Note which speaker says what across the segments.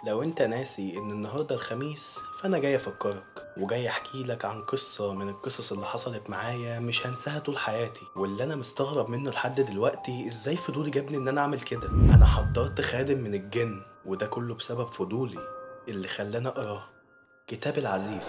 Speaker 1: لو انت ناسي ان النهاردة الخميس فانا جاي افكرك وجاي احكي لك عن قصة من القصص اللي حصلت معايا مش هنساها طول حياتي، واللي انا مستغرب منه لحد دلوقتي ازاي فضولي جابني ان انا اعمل كده. انا حضرت خادم من الجن وده كله بسبب فضولي اللي خلاني اقرا كتاب العزيف.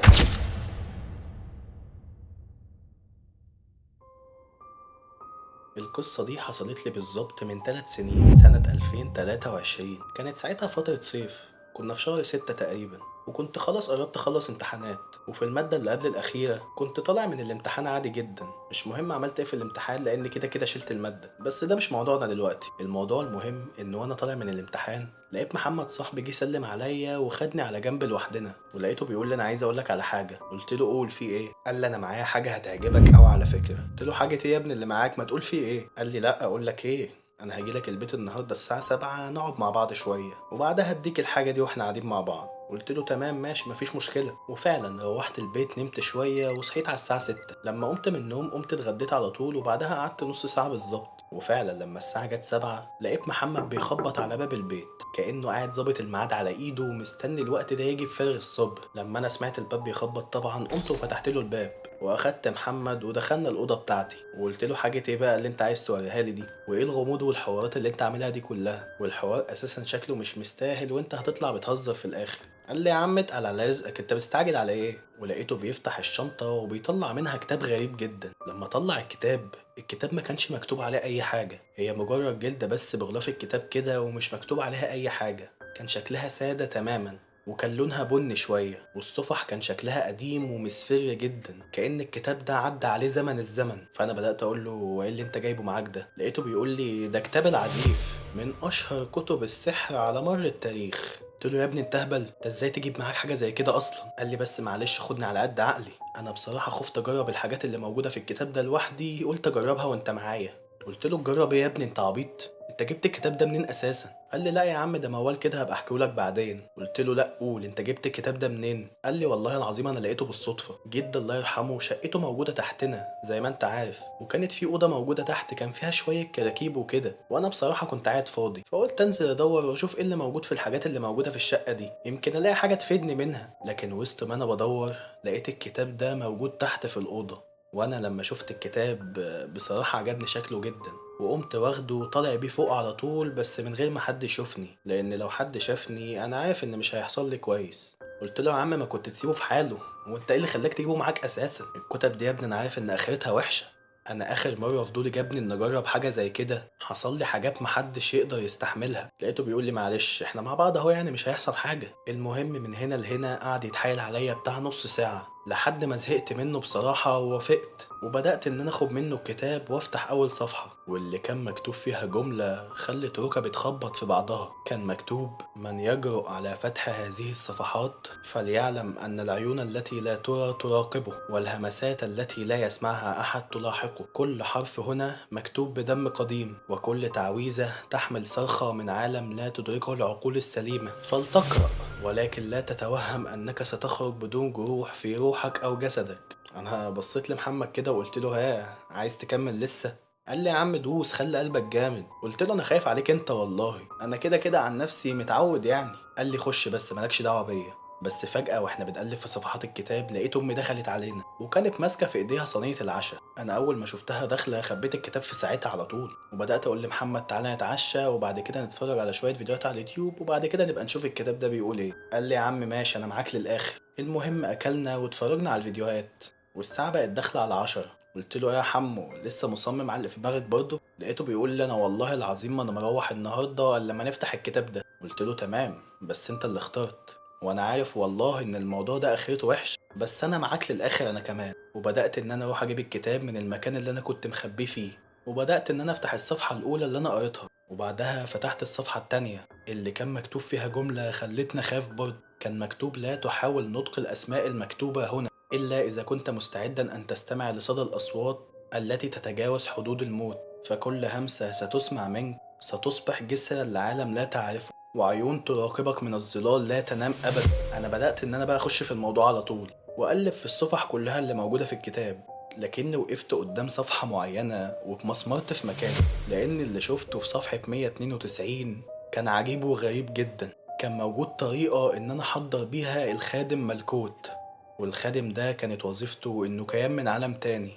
Speaker 1: القصة دي حصلت لي بالظبط من 3 سنين سنة 2023. كانت ساعتها فترة صيف، كنا في شهر 6 تقريبا، وكنت خلاص قربت اخلص امتحانات. وفي المادة اللي قبل الأخيرة كنت طالع من الامتحان عادي جدا، مش مهم عملت ايه في الامتحان لأن كده كده شلت المادة، بس ده مش موضوعنا دلوقتي. الموضوع المهم إن وأنا طالع من الامتحان لقيت محمد صاحبي جه سلم عليا وخدني على جنب لوحدنا، ولقيته بيقول لي انا عايز اقول لك على حاجه. قلت له قول في ايه؟ قال لي انا معايا حاجه هتعجبك قوي على فكره. قلت له حاجه ايه يا ابني اللي معاك؟ ما تقول في ايه. قال لي لا اقول لك ايه، انا هاجي لك البيت النهارده الساعه 7 نقعد مع بعض شويه وبعدها هديك الحاجه دي واحنا قاعدين مع بعض. قلت له تمام ماشي مفيش مشكله. وفعلا روحت البيت نمت شويه وصحيت على الساعه 6. لما قمت من النوم قمت اتغديت على طول وبعدها قعدت نص ساعه بالظبط. وفعلا لما الساعة جت 7 لقيت محمد بيخبط على باب البيت كأنه قاعد ظابط الميعاد على ايده ومستني الوقت ده يجي بفارغ الصبر. لما انا سمعت الباب بيخبط طبعا قمت وفتحت له الباب واخدت محمد ودخلنا الأوضة بتاعتي وقلت له حاجة ايه بقى اللي انت عايز توريها لي دي؟ وايه الغموض والحوارات اللي انت عاملها دي كلها؟ والحوار اساسا شكله مش مستاهل وانت هتطلع بتهزر في الاخر. قال لي يا عم اتقل على رزقك، انت مستعجل على ايه؟ ولقيته بيفتح الشنطة وبيطلع منها كتاب غريب جدا. لما طلع الكتاب ما كانش مكتوب عليه اي حاجة، هي مجرد جلدة بس بغلاف الكتاب كده ومش مكتوب عليها اي حاجة. كان شكلها سادة تماما وكان لونها بني شوية، والصفح كان شكلها قديم ومصفر جدا كأن الكتاب ده عدى عليه زمن الزمن. فأنا بدأت أقول له وإيه اللي أنت جايبه معاك ده؟ لقيته بيقول لي ده كتاب العزيف من أشهر كتب السحر على مر التاريخ. قلت له يا ابني انت اهبل، انت ازاي تجيب معاك حاجه زي كده اصلا؟ قال لي بس معلش خدني على قد عقلي، انا بصراحه خفت اجرب الحاجات اللي موجوده في الكتاب ده لوحدي، قلت اجربها وانت معايا. قلت له تجرب ايه يا ابني انت عبيط؟ انت جبت الكتاب ده منين اساسا؟ قال لي لا يا عم ده موال كده هبقى احكيهولك بعدين. قلت له لا قول انت جبت الكتاب ده منين؟ قال لي والله العظيم انا لقيته بالصدفه. جد الله يرحمه شقته موجوده تحتنا زي ما انت عارف، وكانت في اوضه موجوده تحت كان فيها شويه كراكيب وكده، وانا بصراحه كنت قاعد فاضي فقلت انزل ادور واشوف ايه اللي موجود في الحاجات اللي موجوده في الشقه دي، يمكن الاقي حاجه تفيدني منها. لكن وسط ما انا بدور لقيت الكتاب ده موجود تحت في الاوضه. وانا لما شفت الكتاب بصراحة عجبني شكله جدا وقمت واخده وطالع بيه فوق على طول، بس من غير ما حد يشوفني لان لو حد شافني انا عارف ان مش هيحصل لي كويس. قلت له يا عم ما كنت تسيبه في حاله، وانت ايه اللي خلاك تجيبه معاك اساسا؟ الكتب دي يا ابني انا عارف ان اخرتها وحشة. انا اخر مرة فضولي جابني ان اجرب حاجة زي كده حصل لي حاجات محدش يقدر يستحملها. لقيته بيقول لي معلش احنا مع بعض اهو يعني مش هيحصل حاجة. المهم من هنا لهنا قعد يتحايل عليا بتاع نص ساعة لحد ما زهقت منه بصراحة ووافقت، وبدأت إن أنا أخد منه الكتاب وأفتح أول صفحة واللي كان مكتوب فيها جملة خلت ركبي تخبط في بعضها. كان مكتوب من يجرؤ على فتح هذه الصفحات فليعلم أن العيون التي لا ترى تراقبه والهمسات التي لا يسمعها أحد تلاحقه. كل حرف هنا مكتوب بدم قديم وكل تعويذة تحمل صرخة من عالم لا تدركه العقول السليمة، فلتقرأ ولكن لا تتوهم أنك ستخرج بدون جروح في روحك أو جسدك. أنا بصيت لمحمد كده وقلت له ها عايز تكمل لسه؟ قال لي يا عم دوس خلي قلبك جامد. قلت له أنا خايف عليك أنت والله، أنا كده كده عن نفسي متعود يعني. قال لي خش بس مالكش دعوة بيا. بس فجأة واحنا بنقلب في صفحات الكتاب لقيت أمي دخلت علينا وكانت ماسكة في إيديها صينية العشاء. أنا أول ما شفتها داخلة خبيت الكتاب في ساعتها على طول وبدأت أقول لمحمد تعالى نتعشى وبعد كده نتفرج على شوية فيديوهات على اليوتيوب وبعد كده نبقى نشوف الكتاب ده بيقول إيه. قال لي يا عم ماشي أنا معاك للآخر. المهم أكلنا واتفرجنا على الفيديوهات والساعة بقت داخلة على 10. قلت له يا حمو لسه مصمم على اللي في دماغك برضه؟ لقيته بيقول لي أنا والله العظيم ما أنا مروح النهاردة إلا لما نفتح الكتاب ده. قلت له تمام بس أنت اللي اخترت، وانا عارف والله ان الموضوع ده اخرته وحش بس انا معاك للاخر انا كمان. وبدات ان انا اروح اجيب الكتاب من المكان اللي انا كنت مخبيه فيه وبدات ان انا افتح الصفحه الاولى اللي انا قريتها وبعدها فتحت الصفحه التانية اللي كان مكتوب فيها جمله خلتني اخاف برضه. كان مكتوب لا تحاول نطق الاسماء المكتوبه هنا الا اذا كنت مستعدا ان تستمع لصدى الاصوات التي تتجاوز حدود الموت، فكل همسه ستسمع منك ستصبح جسرا لعالم لا تعرفه وعيون تراقبك من الظلال لا تنام ابدا. انا بدات ان انا بقى اخش في الموضوع على طول واقلب في الصفح كلها اللي موجوده في الكتاب، لكني وقفت قدام صفحه معينه واتمسمرت في مكاني لان اللي شفته في صفحه 192 كان عجيب وغريب جدا. كان موجود طريقة إن أنا أحضر بيها الخادم ملكوت، والخادم ده كانت وظيفته إنه كيان من عالم تاني،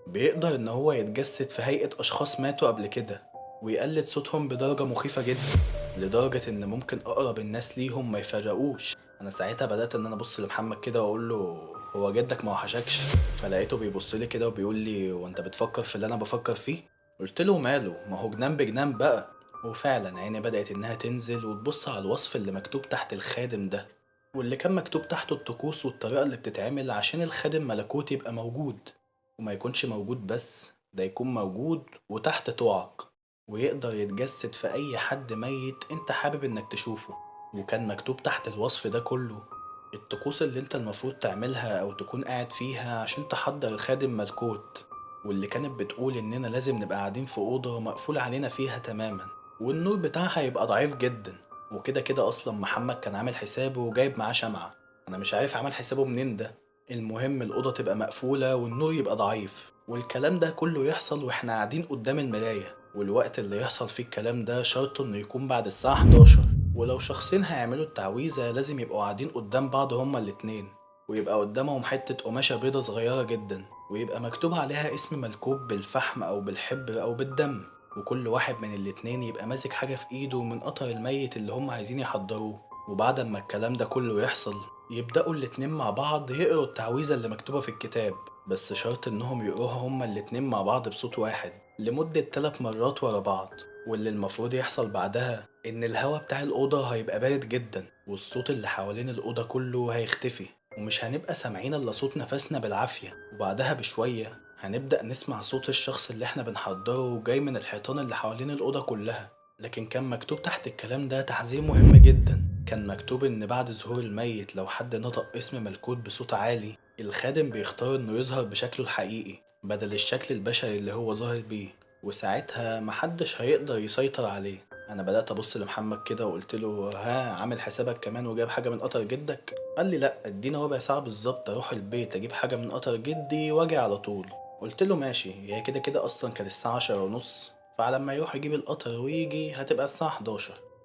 Speaker 1: بيقدر إن هو يتجسد في هيئة أشخاص ماتوا قبل كده ويقلد صوتهم بدرجة مخيفة جدا، لدرجة إن ممكن أقرب الناس ليهم ما يفرقوش. أنا ساعتها بدأت إن أنا أبص لمحمد كده وأقول له هو جدك ما وحشكش؟ فلقيته بيبص لي كده وبيقول لي وأنت بتفكر في اللي أنا بفكر فيه؟ قلت له ماله، ما هو جنان بجنان بقى. وفعلا عيني بدأت إنها تنزل وتبص على الوصف اللي مكتوب تحت الخادم ده، واللي كان مكتوب تحته الطقوس والطريقة اللي بتتعمل عشان الخادم ملكوت يبقى موجود، وما يكونش موجود بس ده يكون موجود وتحت طوعك، ويقدر يتجسد في أي حد ميت أنت حابب إنك تشوفه. وكان مكتوب تحت الوصف ده كله الطقوس اللي أنت المفروض تعملها أو تكون قاعد فيها عشان تحضر الخادم ملكوت، واللي كانت بتقول إننا لازم نبقى قاعدين في أوضة مقفول علينا فيها تماما، والنور بتاعها يبقى ضعيف جدا. وكده كده أصلا محمد كان عامل حسابه وجايب معاه شمعة، أنا مش عارف عمل حسابه منين ده. المهم الأوضة تبقى مقفولة والنور يبقى ضعيف، والكلام ده كله يحصل وإحنا قاعدين قدام المراية، والوقت اللي يحصل فيه الكلام ده شرط إنه يكون بعد الساعة 11. ولو شخصين هيعملوا التعويذة لازم يبقوا قاعدين قدام بعض هما الاتنين، ويبقى قدامهم حتة قماشة بيضة صغيرة جدا ويبقى مكتوب عليها اسم ملكوب بالفحم أو بالحبر أو بالدم، وكل واحد من الاتنين يبقى ماسك حاجة في ايده من قطر الميت اللي هم عايزين يحضروه. وبعد ما الكلام ده كله يحصل يبدأوا الاتنين مع بعض يقروا التعويذة اللي مكتوبة في الكتاب، بس شرط انهم يقروها هما الاتنين مع بعض بصوت واحد لمدة 3 مرات ورا بعض. واللي المفروض يحصل بعدها ان الهوا بتاع الأوضة هيبقى بارد جدا، والصوت اللي حوالين الأوضة كله هيختفي، ومش هنبقى سامعين الا صوت نفسنا بالعافية. وبعدها بشوية هنبدأ نسمع صوت الشخص اللي احنا بنحضره جاي من الحيطان اللي حوالين الأوضة كلها. لكن كان مكتوب تحت الكلام ده تحذير مهم جدا، كان مكتوب ان بعد ظهور الميت لو حد نطق اسم ملكوت بصوت عالي الخادم بيختار انه يظهر بشكله الحقيقي بدل الشكل البشري اللي هو ظاهر بيه، وساعتها محدش هيقدر يسيطر عليه. انا بدأت ابص لمحمد كده وقلت له ها عامل حسابك كمان وجايب حاجة من قطر جدك؟ قال لي لا ادينا ربع ساعة بالظبط اروح البيت اجيب حاجة من قطر جدي واجي على طول. قلت له ماشي، هي كده كده اصلا كانت الساعة 10:30، فعلى ما يروح يجيب القطر ويجي هتبقى الساعة 11،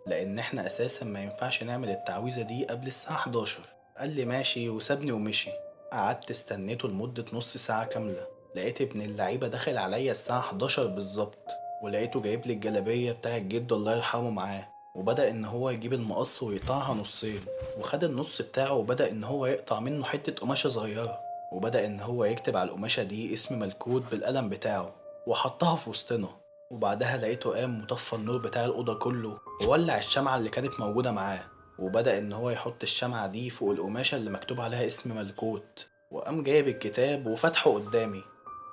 Speaker 1: لان احنا اساسا ما ينفعش نعمل التعويذة دي قبل الساعة 11. قال لي ماشي وسابني ومشي. قعدت استنيته لمدة نص ساعة كاملة، لقيت ابن اللعيبة داخل عليا الساعة 11 بالظبط، ولقيته جايب لي الجلابية بتاع الجد الله يرحمه معاه، وبدأ ان هو يجيب المقص ويقطعها نصين، وخد النص بتاعه وبدأ ان هو يقطع منه حتة قماشة صغيرة، وبدأ ان هو يكتب على القماشة دي اسم ملكوت بالقلم بتاعه وحطها في وسطنا. وبعدها لقيته قام مطفى النور بتاع الأوضة كله وولع الشمعة اللي كانت موجودة معاه، وبدأ ان هو يحط الشمعة دي فوق القماشة اللي مكتوب عليها اسم ملكوت، وقام جايب الكتاب وفتحه قدامي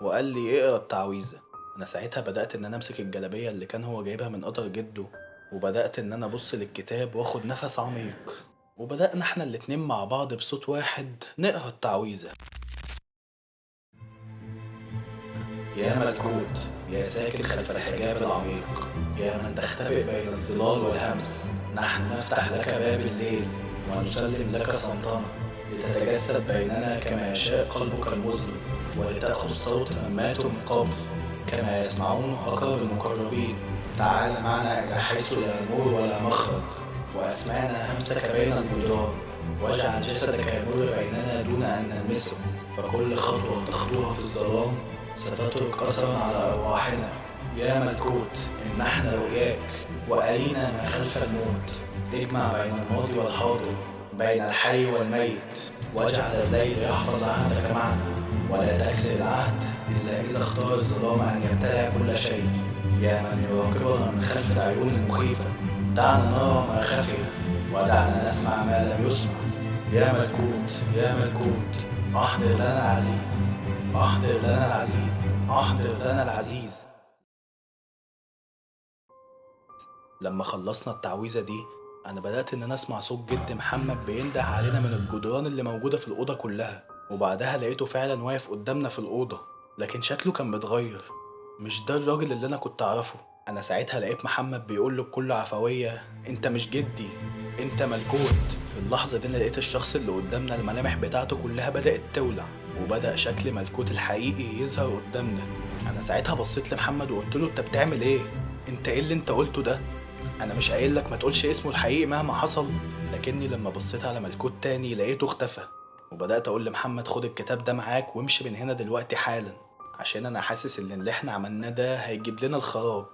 Speaker 1: وقال لي اقرا التعويذة. انا ساعتها بدأت ان انا امسك الجلابية اللي كان هو جايبها من قطر جده، وبدأت ان انا ابص للكتاب واخد نفس عميق، وبدأنا احنا الاتنين مع بعض بصوت واحد نقرا التعويذة. يا ملكوت، يا ساكن خلف الحجاب العميق، يا من تختبئ بين الظلال والهمس، نحن نفتح لك باب الليل ونسلم لك صمتنا لتتجسد بيننا كما يشاء قلبك المظلم، ولتأخذ صوت من ماتوا من قبل كما يسمعون أقرب المقربين. تعال معنا إلى حيث لا نور ولا مخرج، وأسمعنا همسك بين الجدران، واجعل جسدك يمر بيننا دون أن نلمسه، فكل خطوة تخطوها في الظلام ستترك أثرا على أرواحنا. يا ملكوت امنحنا رؤياك وأرينا ما خلف الموت، اجمع بين الماضي والحاضر، بين الحي والميت، واجعل الليل يحفظ عهدك معنا، ولا تكسر العهد إلا إذا اختار الظلام أن يبتلع كل شيء. يا من يراقبنا من خلف العيون المخيفة، دعنا نرى ما خفي ودعنا نسمع ما لم يسمع. يا ملكوت، يا ملكوت، أحضر لنا العزيز، أحضر لنا العزيز، أحضر لنا العزيز. لما خلصنا التعويذة دي أنا بدأت إن أنا أسمع صوت جد محمد بينده علينا من الجدران اللي موجودة في الأوضة كلها، وبعدها لقيته فعلا واقف قدامنا في الأوضة، لكن شكله كان متغير، مش ده الراجل اللي أنا كنت أعرفه. أنا ساعتها لقيت محمد بيقول له بكل عفوية أنت مش جدي، أنت ملكوت. في اللحظة دي أنا لقيت الشخص اللي قدامنا الملامح بتاعته كلها بدأت تولع، وبدأ شكل ملكوت الحقيقي يظهر قدامنا. أنا ساعتها بصيت لمحمد وقلت له أنت بتعمل إيه؟ أنت إيه اللي أنت قلته ده؟ انا مش قايل لك ما تقولش اسمه الحقيقي مهما حصل. لكني لما بصيت على ملكوت تاني لقيته اختفى، وبدأت اقول لمحمد خد الكتاب ده معاك وامشي من هنا دلوقتي حالا، عشان انا حاسس ان اللي احنا عملناه ده هيجيب لنا الخراب.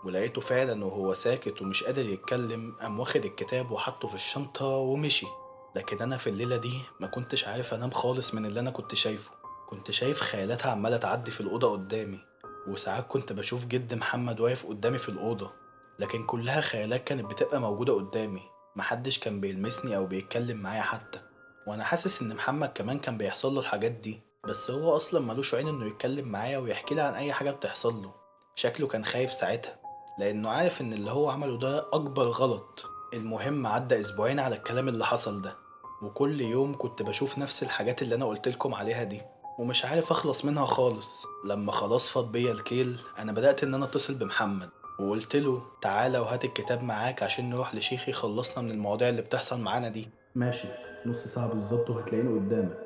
Speaker 1: ولقيته فعلا وهو ساكت ومش قادر يتكلم قام واخد الكتاب وحطه في الشنطة ومشي. لكن انا في الليلة دي ما كنتش عارف انام خالص من اللي انا كنت شايفه. كنت شايف خيالات عمالة تعدي في الأوضة قدامي، وساعات كنت بشوف جد محمد واقف قدامي في الأوضة، لكن كلها خيالات كانت بتبقى موجودة قدامي. محدش كان بيلمسني أو بيتكلم معايا حتى. وأنا حاسس إن محمد كمان كان بيحصل له الحاجات دي، بس هو أصلا ملوش عين إنه يتكلم معايا ويحكي لي عن أي حاجة بتحصل له. شكله كان خايف ساعتها، لأنه عارف إن اللي هو عمله ده أكبر غلط. المهم عدى أسبوعين على الكلام اللي حصل ده، وكل يوم كنت بشوف نفس الحاجات اللي أنا قلتلكم عليها دي، ومش عارف أخلص منها خالص. لما خلاص فاض بيا الكيل أنا بدأت إن أنا أتصل بمحمد، وقلت له تعالى وهات الكتاب معاك عشان نروح لشيخ يخلصنا من المواضيع اللي بتحصل معانا دي. ماشي، نص ساعة بالظبط وهتلاقيني قدامك.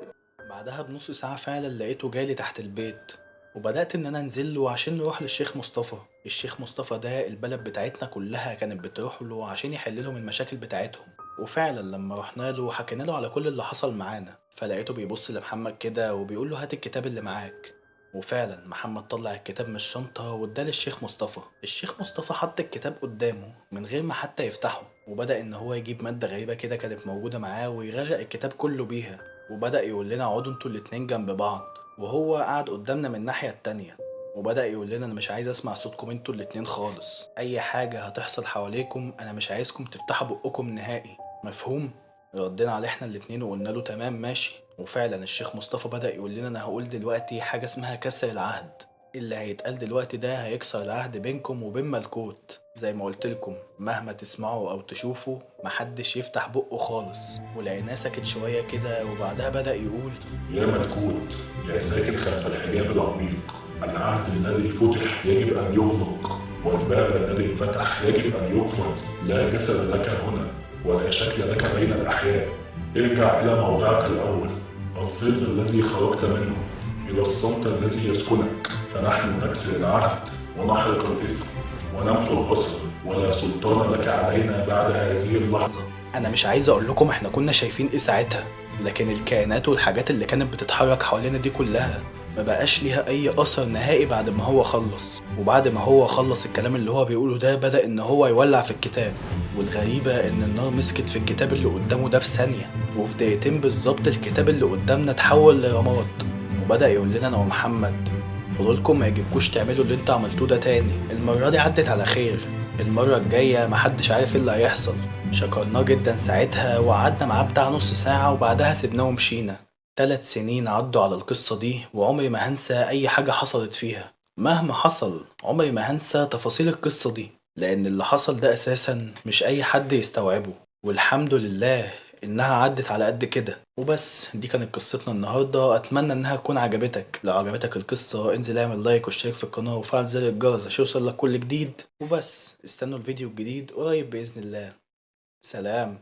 Speaker 1: بعدها بنص ساعة فعلا لقيته جالي تحت البيت، وبدأت إن أنا أنزل له عشان نروح للشيخ مصطفى. الشيخ مصطفى ده البلد بتاعتنا كلها كانت بتروح له عشان يحل لهم المشاكل بتاعتهم. وفعلا لما رحنا له وحكينا له على كل اللي حصل معانا، فلقيته بيبص لمحمد كده وبيقول له هات الكتاب اللي معاك. وفعلا محمد طلع الكتاب من الشنطة واداه للشيخ مصطفى. الشيخ مصطفى حط الكتاب قدامه من غير ما حتى يفتحه، وبدأ إن هو يجيب مادة غريبة كده كانت موجودة معاه ويغرق الكتاب كله بيها، وبدأ يقول لنا اقعدوا انتوا الاتنين جنب بعض، وهو قعد قدامنا من الناحية التانية. وبدأ يقول لنا انا مش عايز اسمع صوتكم انتوا الاتنين خالص، اي حاجة هتحصل حواليكم انا مش عايزكم تفتحوا بقكم نهائي، مفهوم؟ ردينا عليه احنا الاتنين وقلنا له تمام ماشي. وفعلا الشيخ مصطفى بدأ يقول لنا انا هقول دلوقتي حاجة اسمها كسر العهد. اللي هيتقال دلوقتي ده هيكسر العهد بينكم وبين ملكوت. زي ما قلتلكم مهما تسمعوا او تشوفوا محدش يفتح بقه خالص. ولقيناه ساكت شوية كده وبعدها بدأ يقول
Speaker 2: يا ملكوت، يا ساكن خلف الحجاب العميق، العهد الذي فتح يجب أن يغلق، والباب الذي انفتح يجب أن يقفل. لا جسد لك هنا، ولا شكل لك بين الأحياء. ارجع إلى موضعك الأول، الظل الذي خرجت منه، إلى الصمت الذي يسكنك. فنحن نكسر العهد ونحرق الاسم ونمحو البصر، ولا سلطان لك علينا بعد هذه اللحظة.
Speaker 1: انا مش عايز اقول لكم احنا كنا شايفين ايه ساعتها، لكن الكائنات والحاجات اللي كانت بتتحرك حوالينا دي كلها ما بقاش ليها اي اثر نهائي بعد ما هو خلص. وبعد ما هو خلص الكلام اللي هو بيقوله ده بدأ ان هو يولع في الكتاب. والغريبة ان النار مسكت في الكتاب اللي قدامه ده في ثانية، وفي دقيقتين بالظبط الكتاب اللي قدامنا اتحول لرماد. وبدأ يقول لنا انا ومحمد فضولكم ما يجيبكوش تعملوا اللي انتوا عملتوه ده تاني، المرة دي عدت على خير، المرة الجاية محدش عارف ايه اللي هيحصل. شكرناه جدا ساعتها وقعدنا معاه بتاع نص ساعة وبعدها سيبناه ومشينا. 3 سنين عدوا على القصة دي وعمري ما هنسى أي حاجة حصلت فيها. مهما حصل عمري ما هنسى تفاصيل القصة دي، لأن اللي حصل ده أساسا مش أي حد يستوعبه. والحمد لله إنها عدت على قد كده. وبس دي كانت قصتنا النهاردة، أتمنى إنها تكون عجبتك. لو عجبتك القصة انزل اعمل لايك واشترك في القناة وفعل زر الجرس عشان يوصلك كل جديد. وبس استنوا الفيديو الجديد قريب بإذن الله. سلام.